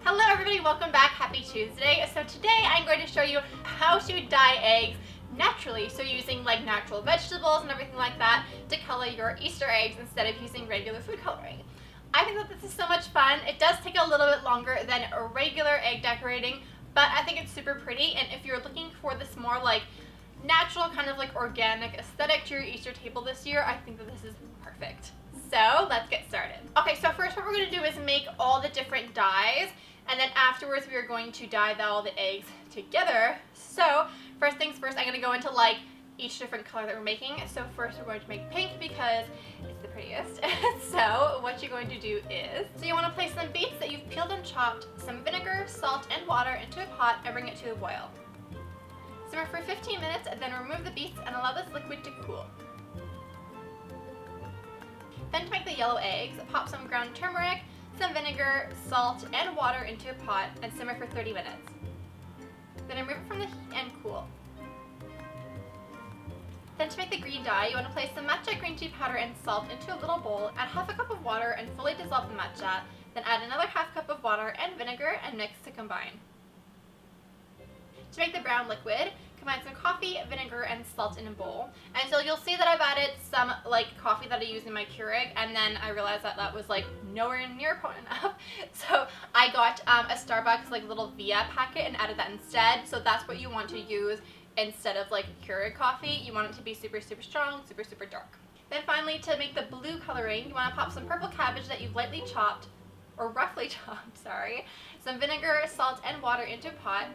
Hello everybody, welcome back. Happy Tuesday. So today I'm going to show you how to dye eggs naturally. So using like natural vegetables and everything like that to color your Easter eggs instead of using regular food coloring. I think that this is so much fun. It does take a little bit longer than a regular egg decorating, but I think it's super pretty. And if you're looking for this more like natural, kind of like organic aesthetic to your Easter table this year, I think that this is perfect. So let's get started. Okay, so first what we're going to do is make all the different dyes, and then afterwards we are going to dye all the eggs together. So first things first, I'm going to go into like each different color that we're making. So first we're going to make pink because it's the prettiest. So what you're going to do is, so you want to place some beets that you've peeled and chopped, some vinegar, salt, and water into a pot and bring it to a boil. Simmer for 15 minutes and then remove the beets and allow this liquid to cool. Then to make the yellow eggs, pop some ground turmeric, some vinegar, salt, and water into a pot and simmer for 30 minutes. Then remove it from the heat and cool. Then to make the green dye, you want to place some matcha green tea powder and salt into a little bowl, add half a cup of water and fully dissolve the matcha, then add another half cup of water and vinegar and mix to combine. To make the brown liquid, combine some coffee, vinegar, and salt in a bowl. And so you'll see that I've added some like coffee that I use in my Keurig, and then I realized that that was like nowhere near potent enough. So I got a Starbucks like little Via packet and added that instead. So that's what you want to use instead of like Keurig coffee. You want it to be super, super strong, super, super dark. Then finally, to make the blue coloring, you want to pop some purple cabbage that you've lightly chopped, or roughly chopped, sorry, some vinegar, salt, and water into a pot.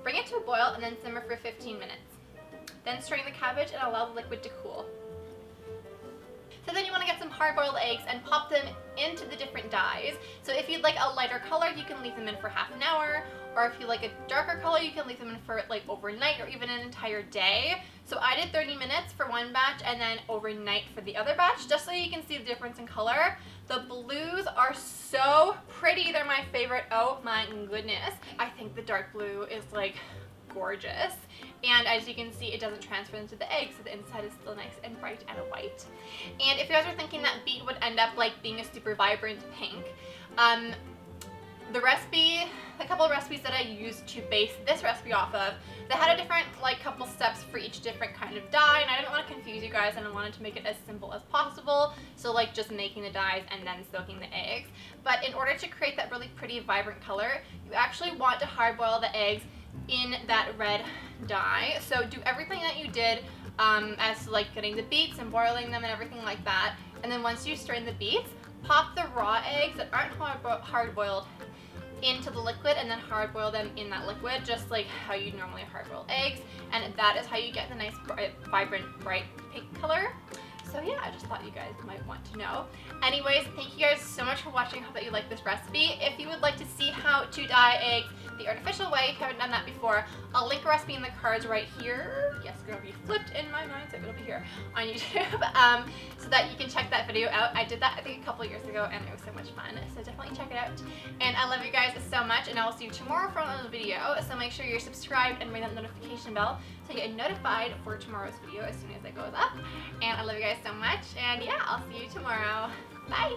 Bring it to a boil and then simmer for 15 minutes. Then strain the cabbage and allow the liquid to cool. So then you want to get some hard-boiled eggs and pop them into the different dyes. So if you'd like a lighter color, you can leave them in for half an hour, or if you like a darker color, you can leave them in for like overnight or even an entire day. So I did 30 minutes for one batch and then overnight for the other batch, just so you can see the difference in color. The blues are so pretty. They're my favorite. Oh my goodness. I think the dark blue is like gorgeous. And as you can see, it doesn't transfer into the egg, so the inside is still nice and bright and white. And if you guys are thinking that beet would end up like being a super vibrant pink, the couple of recipes that I used to base this recipe off of, they had a different like couple steps for each different kind of dye, and I didn't want to confuse you guys and I wanted to make it as simple as possible. So like just making the dyes and then soaking the eggs. But in order to create that really pretty vibrant color, you actually want to hard boil the eggs in that red dye. So do everything that you did as to like getting the beets and boiling them and everything like that. And then once you strain the beets, pop the raw eggs that aren't hard boiled into the liquid and then hard boil them in that liquid, just like how you normally hard boil eggs, and that is how you get the nice vibrant bright pink color. So yeah, I just thought you guys might want to know. Anyways, thank you guys so much for watching. I hope that you like this recipe. If you would like to see how to dye eggs the artificial way, if you haven't done that before, I'll link a recipe in the cards right here. Yes, it's gonna be flipped in my mind, so it'll be here on YouTube, so that you can check that video out. I did that I think a couple years ago and it was so much fun, so definitely check it out. And I love you guys so much, and I will see you tomorrow for another video, so make sure you're subscribed and ring that notification bell so you get notified for tomorrow's video as soon as it goes up. And I love you guys so much, and yeah, I'll see you tomorrow. Bye!